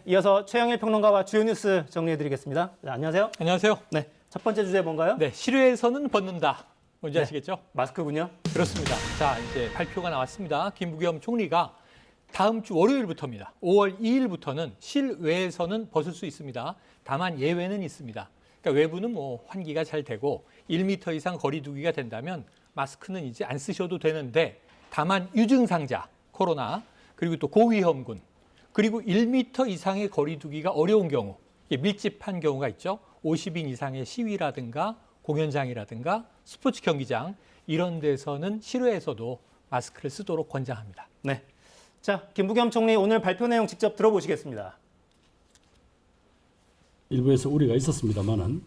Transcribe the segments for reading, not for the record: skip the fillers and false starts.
이어서 최영일 평론가와 주요 뉴스 정리해드리겠습니다. 네, 안녕하세요. 안녕하세요. 네, 첫 번째 주제 뭔가요? 네, 실외에서는 벗는다. 뭔지 아시겠죠? 마스크군요. 그렇습니다. 자, 이제 발표가 나왔습니다. 김부겸 총리가 다음 주 월요일부터입니다. 5월 2일부터는 실외에서는 벗을 수 있습니다. 다만 예외는 있습니다. 그러니까 외부는 뭐 환기가 잘 되고 1m 이상 거리 두기가 된다면 마스크는 이제 안 쓰셔도 되는데 다만 유증상자, 코로나, 그리고 또 고위험군, 그리고 1m 이상의 거리 두기가 어려운 경우, 밀집한 경우가 있죠. 50인 이상의 시위라든가 공연장이라든가 스포츠 경기장 이런 데서는 실외에서도 마스크를 쓰도록 권장합니다. 네. 자, 김부겸 총리 오늘 발표 내용 직접 들어보시겠습니다. 일부에서 우려가 있었습니다만은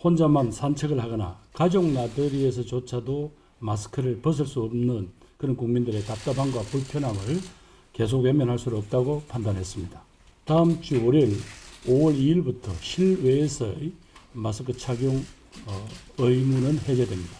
혼자만 산책을 하거나 가족 나들이에서조차도 마스크를 벗을 수 없는 그런 국민들의 답답함과 불편함을 계속 외면할 수 없다고 판단했습니다. 다음 주 월요일 5월 2일부터 실외에서의 마스크 착용 의무는 해제됩니다.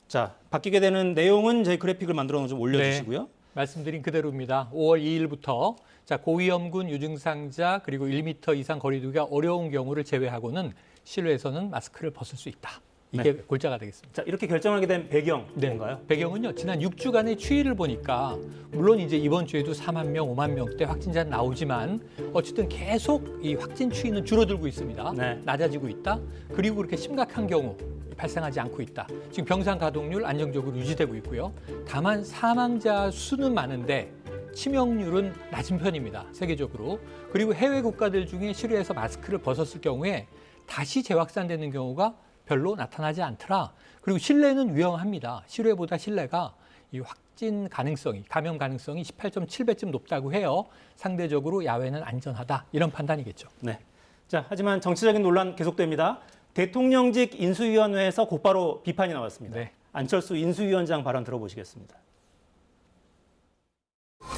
자, 바뀌게 되는 내용은 저희 그래픽을 만들어 좀 올려주시고요. 네, 말씀드린 그대로입니다. 5월 2일부터 자, 고위험군 유증상자 그리고 1m 이상 거리 두기가 어려운 경우를 제외하고는 실외에서는 마스크를 벗을 수 있다. 이게 네. 골자가 되겠습니다. 자, 이렇게 결정하게 된 배경 네, 뭔가요? 배경은요. 지난 6주간의 추이를 보니까 물론 이제 이번 주에도 4만 명, 5만 명대 확진자 나오지만 어쨌든 계속 이 확진 추이는 줄어들고 있습니다. 네. 낮아지고 있다. 그리고 그렇게 심각한 경우 발생하지 않고 있다. 지금 병상 가동률 안정적으로 유지되고 있고요. 다만 사망자 수는 많은데 치명률은 낮은 편입니다. 세계적으로. 그리고 해외 국가들 중에 실외에서 마스크를 벗었을 경우에 다시 재확산되는 경우가 별로 나타나지 않더라. 그리고 실내는 위험합니다. 실외보다 실내가 이 확진 가능성이, 감염 가능성이 18.7배쯤 높다고 해요. 상대적으로 야외는 안전하다. 이런 판단이겠죠. 네. 자, 하지만 정치적인 논란 계속됩니다. 대통령직 인수위원회에서 곧바로 비판이 나왔습니다. 네. 안철수 인수위원장 발언 들어보시겠습니다.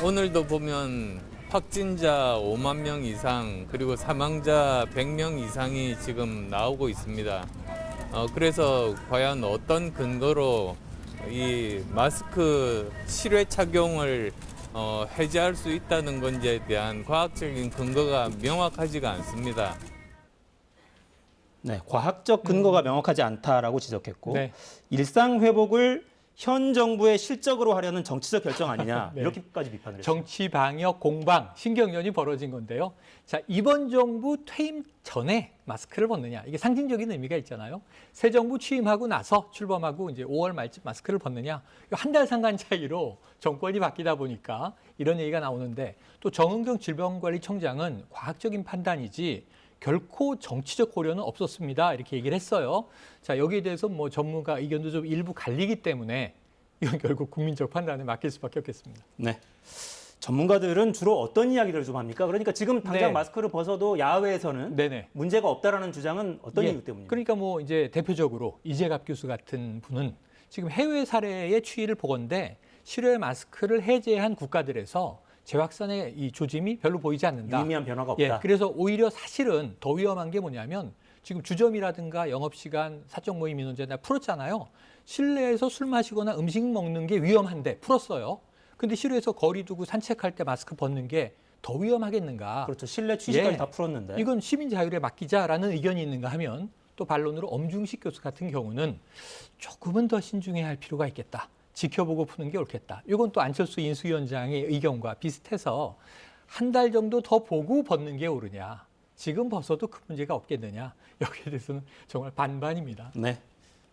오늘도 보면 확진자 5만 명 이상 그리고 사망자 100명 이상이 지금 나오고 있습니다. 그래서 과연 어떤 근거로 이 마스크 실외 착용을 해제할 수 있다는 건지에 대한 과학적인 근거가 명확하지가 않습니다. 네, 과학적 근거가 명확하지 않다라고 지적했고 네. 일상 회복을 현 정부의 실적으로 하려는 정치적 결정 아니냐 네. 이렇게까지 비판을 했습니다. 정치 방역 공방 신경전이 벌어진 건데요. 자, 이번 정부 퇴임 전에 마스크를 벗느냐 이게 상징적인 의미가 있잖아요. 새 정부 취임하고 나서 출범하고 이제 5월 말쯤 마스크를 벗느냐 한 달 상간 차이로 정권이 바뀌다 보니까 이런 얘기가 나오는데 또 정은경 질병관리청장은 과학적인 판단이지 결코 정치적 고려는 없었습니다. 이렇게 얘기를 했어요. 자, 여기에 대해서 뭐 전문가 의견도 좀 일부 갈리기 때문에 이건 결국 국민적 판단에 맡길 수밖에 없겠습니다. 네. 전문가들은 주로 어떤 이야기를 좀 합니까? 그러니까 지금 당장 네. 마스크를 벗어도 야외에서는 네네. 문제가 없다라는 주장은 어떤 예, 이유 때문입니까? 그러니까 뭐 이제 대표적으로 이재갑 교수 같은 분은 지금 해외 사례의 추이를 보건대 실외 마스크를 해제한 국가들에서 재확산의 이 조짐이 별로 보이지 않는다. 유의미한 변화가 없다. 예, 그래서 오히려 사실은 더 위험한 게 뭐냐면 지금 주점이라든가 영업시간, 사적 모임 인원제 다 풀었잖아요. 실내에서 술 마시거나 음식 먹는 게 위험한데 풀었어요. 근데 실외에서 거리 두고 산책할 때 마스크 벗는 게 더 위험하겠는가. 그렇죠. 실내 취지까지 예. 다 풀었는데. 이건 시민 자율에 맡기자라는 의견이 있는가 하면 또 반론으로 엄중식 교수 같은 경우는 조금은 더 신중해야 할 필요가 있겠다. 지켜보고 푸는 게 옳겠다. 이건 또 안철수 인수위원장의 의견과 비슷해서 한 달 정도 더 보고 벗는 게 옳으냐. 지금 벗어도 큰 문제가 없겠느냐. 여기에 대해서는 정말 반반입니다. 네.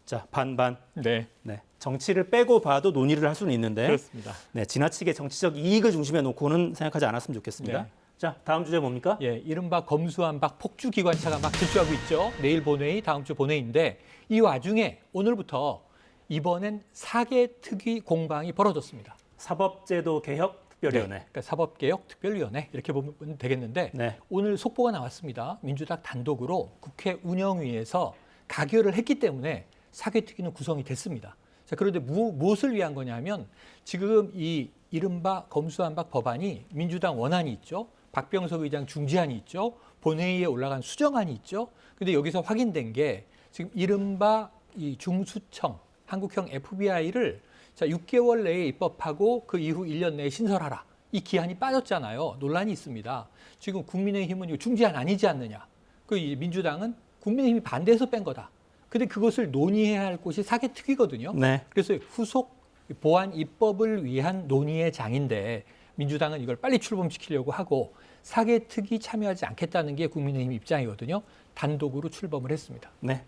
자, 반반. 네, 네. 정치를 빼고 봐도 논의를 할 수는 있는데 그렇습니다. 네, 지나치게 정치적 이익을 중심에 놓고는 생각하지 않았으면 좋겠습니다. 네. 자, 다음 주제 뭡니까? 예, 이른바 검수완박 폭주 기관차가 막 질주하고 있죠. 내일 본회의, 다음 주 본회의인데 이 와중에 오늘부터 이번엔 사개특위 공방이 벌어졌습니다. 사법제도 개혁 특별위원회. 네, 그러니까 사법개혁특별위원회 이렇게 보면 되겠는데 네. 오늘 속보가 나왔습니다. 민주당 단독으로 국회 운영위에서 가결을 했기 때문에 사개특위는 구성이 됐습니다. 자, 그런데 무엇을 위한 거냐면 지금 이 이른바 검수완박 법안이 민주당 원안이 있죠. 박병석 의장 중지안이 있죠. 본회의에 올라간 수정안이 있죠. 근데 여기서 확인된 게 지금 이른바 이 중수청 한국형 FBI를 자 6개월 내에 입법하고 그 이후 1년 내에 신설하라. 이 기한이 빠졌잖아요. 논란이 있습니다. 지금 국민의힘은 이거 중지안 아니지 않느냐. 그 민주당은 국민의힘이 반대해서 뺀 거다. 근데 그것을 논의해야 할 곳이 사개특위거든요. 네. 그래서 후속 보안 입법을 위한 논의의 장인데 민주당은 이걸 빨리 출범시키려고 하고 사개특위 참여하지 않겠다는 게 국민의힘 입장이거든요. 단독으로 출범을 했습니다. 네.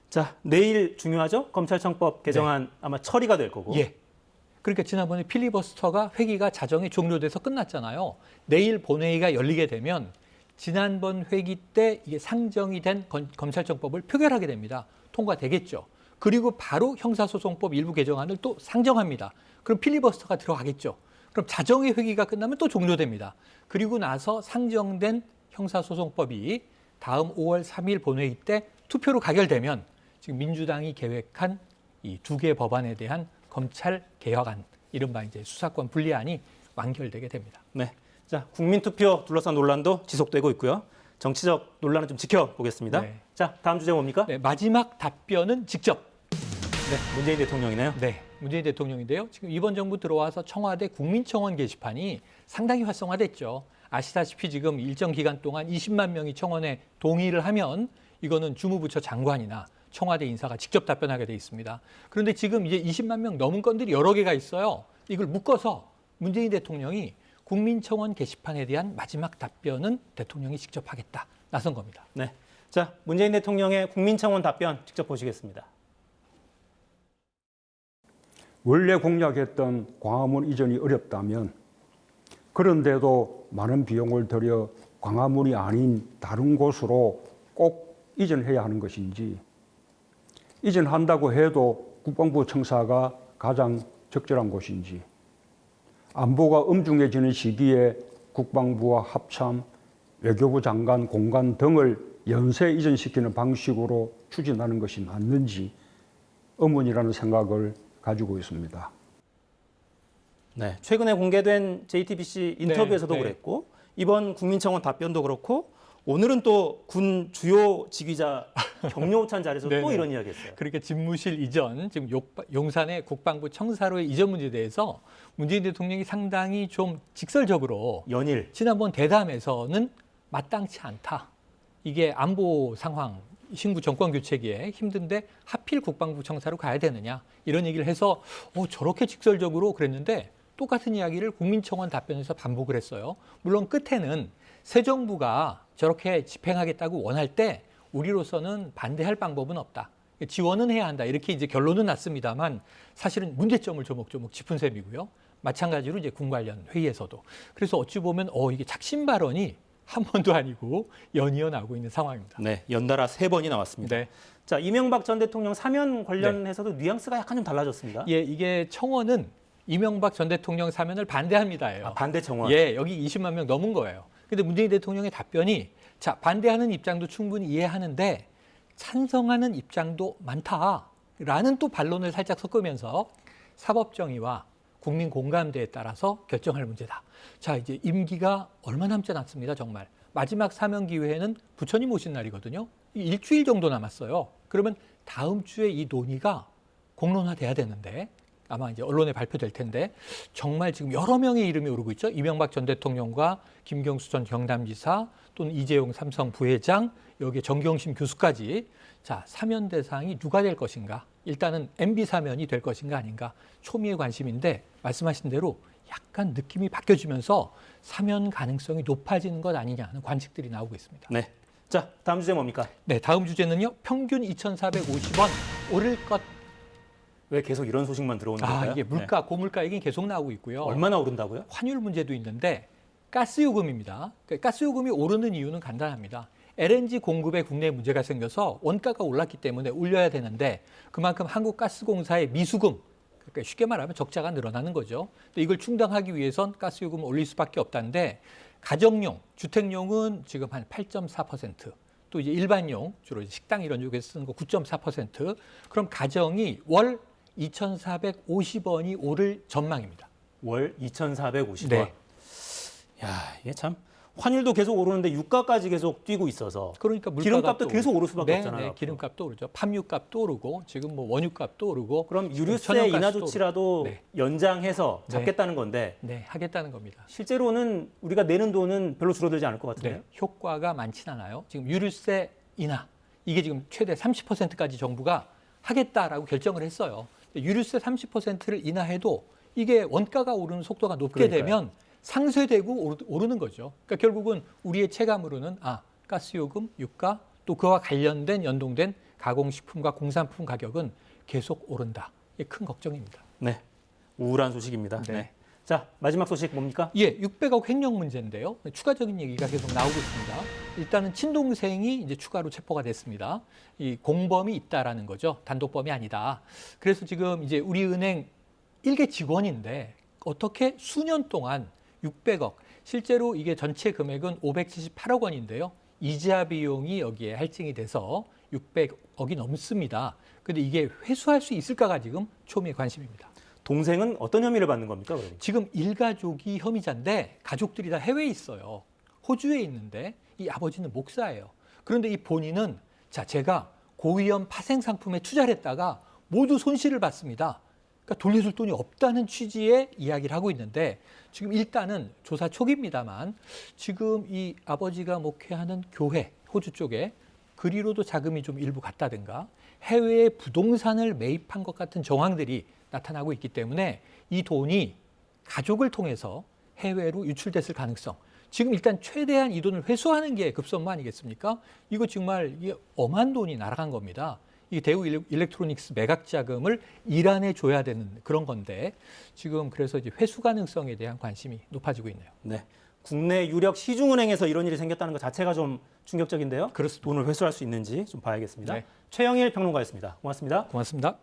자, 내일 중요하죠? 검찰청법 개정안 아마 처리가 될 거고. 예. 그러니까 지난번에 필리버스터가 회기가 자정에 종료돼서 끝났잖아요. 내일 본회의가 열리게 되면 지난번 회기 때 이게 상정이 된 검찰청법을 표결하게 됩니다. 통과되겠죠. 그리고 바로 형사소송법 일부 개정안을 또 상정합니다. 그럼 필리버스터가 들어가겠죠. 그럼 자정의 회기가 끝나면 또 종료됩니다. 그리고 나서 상정된 형사소송법이 다음 5월 3일 본회의 때 투표로 가결되면 지금 민주당이 계획한 이 두 개 법안에 대한 검찰 개혁안, 이른바 이제 수사권 분리안이 완결되게 됩니다. 네. 자, 국민투표 둘러싼 논란도 지속되고 있고요. 정치적 논란은 좀 지켜보겠습니다. 네. 자, 다음 주제 뭡니까? 네, 마지막 답변은 직접. 네, 문재인 대통령이네요. 네, 문재인 대통령인데요. 지금 이번 정부 들어와서 청와대 국민청원 게시판이 상당히 활성화됐죠. 아시다시피 지금 일정 기간 동안 20만 명이 청원에 동의를 하면 이거는 주무부처 장관이나 청와대 인사가 직접 답변하게 돼 있습니다. 그런데 지금 이제 20만 명 넘은 건들이 여러 개가 있어요. 이걸 묶어서 문재인 대통령이 국민청원 게시판에 대한 마지막 답변은 대통령이 직접 하겠다 나선 겁니다. 네. 자, 문재인 대통령의 국민청원 답변 직접 보시겠습니다. 원래 공약했던 광화문 이전이 어렵다면 그런데도 많은 비용을 들여 광화문이 아닌 다른 곳으로 꼭 이전해야 하는 것인지, 이전한다고 해도 국방부 청사가 가장 적절한 곳인지, 안보가 엄중해지는 시기에 국방부와 합참, 외교부 장관 공간 등을 연쇄 이전시키는 방식으로 추진하는 것이 맞는지 의문이라는 생각을 가지고 있습니다. 네. 최근에 공개된 JTBC 인터뷰에서도 네. 그랬고 이번 국민청원 답변도 그렇고 오늘은 또 군 주요 지휘자 격려 오찬 자리에서 네, 또 네. 이런 이야기 했어요. 그러니까 집무실 이전, 지금 용산의 국방부 청사로의 이전 문제에 대해서 문재인 대통령이 상당히 좀 직설적으로 연일. 지난번 대담에서는 마땅치 않다. 이게 안보 상황, 신구 정권 교체기에 힘든데 하필 국방부 청사로 가야 되느냐 이런 얘기를 해서 저렇게 직설적으로 그랬는데 똑같은 이야기를 국민청원 답변에서 반복을 했어요. 물론 끝에는 새 정부가 저렇게 집행하겠다고 원할 때 우리로서는 반대할 방법은 없다. 지원은 해야 한다. 이렇게 이제 결론은 났습니다만 사실은 문제점을 조목조목 짚은 셈이고요. 마찬가지로 이제 군 관련 회의에서도. 그래서 어찌 보면 이게 작심 발언이 한 번도 아니고 연이어 나오고 있는 상황입니다. 네, 연달아 3번이 나왔습니다. 네. 자, 이명박 전 대통령 사면 관련해서도 뉘앙스가 약간 좀 달라졌습니다. 예, 이게 청원은 이명박 전 대통령 사면을 반대합니다예요. 아, 반대 청원. 예, 여기 20만 명 넘은 거예요. 근데 문재인 대통령의 답변이 자, 반대하는 입장도 충분히 이해하는데 찬성하는 입장도 많다라는 또 반론을 살짝 섞으면서 사법정의와 국민 공감대에 따라서 결정할 문제다. 자, 이제 임기가 얼마 남지 않았습니다, 정말. 마지막 사면 기회에는 부처님 오신 날이거든요. 일주일 정도 남았어요. 그러면 다음 주에 이 논의가 공론화돼야 되는데 아마 이제 언론에 발표될 텐데 정말 지금 여러 명의 이름이 오르고 있죠. 이명박 전 대통령과 김경수 전 경남지사 또는 이재용 삼성 부회장 여기에 정경심 교수까지 자, 사면 대상이 누가 될 것인가? 일단은 MB 사면이 될 것인가 아닌가? 초미의 관심인데 말씀하신 대로 약간 느낌이 바뀌어지면서 사면 가능성이 높아지는 것 아니냐 하는 관측들이 나오고 있습니다. 네. 자, 다음 주제 뭡니까? 네, 다음 주제는요. 평균 2,450원 오를 것. 왜 계속 이런 소식만 들어오는 걸까요? 이게 물가, 고물가 얘기는 계속 나오고 있고요. 얼마나 오른다고요? 환율 문제도 있는데 가스요금입니다. 그러니까 가스요금이 오르는 이유는 간단합니다. LNG 공급에 국내에 문제가 생겨서 원가가 올랐기 때문에 올려야 되는데 그만큼 한국가스공사의 미수금, 그러니까 쉽게 말하면 적자가 늘어나는 거죠. 근데 이걸 충당하기 위해선 가스요금을 올릴 수밖에 없다는데 가정용, 주택용은 지금 한 8.4%, 또 이제 일반용, 주로 식당 이런 쪽에서 쓰는 거 9.4%, 그럼 가정이 월 2,450원이 오를 전망입니다. 월 2,450원. 네. 야, 이게 참 환율도 계속 오르는데 유가까지 계속 뛰고 있어서 그러니까 물가가 기름값도 또 계속 오를 수밖에 네, 없잖아요. 네, 기름값도 오르죠. 팜유값도 오르고 지금 뭐 원유값도 오르고 그럼 유류세 천연가스도 인하 오르고. 조치라도 네. 연장해서 네. 잡겠다는 건데 네, 하겠다는 겁니다. 실제로는 우리가 내는 돈은 별로 줄어들지 않을 것 같은데요. 네, 효과가 많진 않아요. 지금 유류세 인하 이게 지금 최대 30%까지 정부가 하겠다라고 결정을 했어요. 유류세 30%를 인하해도 이게 원가가 오르는 속도가 높게 그러니까요. 되면 상쇄되고 오르는 거죠. 그러니까 결국은 우리의 체감으로는 가스요금, 유가 또 그와 관련된 연동된 가공식품과 공산품 가격은 계속 오른다. 이게 큰 걱정입니다. 네, 우울한 소식입니다. 네. 네. 자, 마지막 소식 뭡니까? 예, 600억 횡령 문제인데요. 추가적인 얘기가 계속 나오고 있습니다. 일단은 친동생이 이제 추가로 체포가 됐습니다. 이 공범이 있다라는 거죠. 단독범이 아니다. 그래서 지금 이제 우리은행 일개 직원인데 어떻게 수년 동안 600억, 실제로 이게 전체 금액은 578억 원인데요. 이자 비용이 여기에 할증이 돼서 600억이 넘습니다. 근데 이게 회수할 수 있을까가 지금 초미의 관심입니다. 동생은 어떤 혐의를 받는 겁니까? 그러면? 지금 일가족이 혐의자인데 가족들이 다 해외에 있어요. 호주에 있는데 이 아버지는 목사예요. 그런데 이 본인은 제가 고위험 파생 상품에 투자를 했다가 모두 손실을 봤습니다. 그러니까 돌려줄 돈이 없다는 취지의 이야기를 하고 있는데 지금 일단은 조사 초기입니다만 지금 이 아버지가 목회하는 교회 호주 쪽에 그리로도 자금이 좀 일부 갔다든가 해외에 부동산을 매입한 것 같은 정황들이 나타나고 있기 때문에 이 돈이 가족을 통해서 해외로 유출됐을 가능성. 지금 일단 최대한 이 돈을 회수하는 게 급선무 아니겠습니까? 이거 정말 이게 엄한 돈이 날아간 겁니다. 이 대우 일렉트로닉스 매각 자금을 이란에 줘야 되는 그런 건데 지금 그래서 이제 회수 가능성에 대한 관심이 높아지고 있네요. 네. 국내 유력 시중은행에서 이런 일이 생겼다는 것 자체가 좀 충격적인데요. 그렇습니다. 돈을 회수할 수 있는지 좀 봐야겠습니다. 네. 최영일 평론가였습니다. 고맙습니다. 고맙습니다.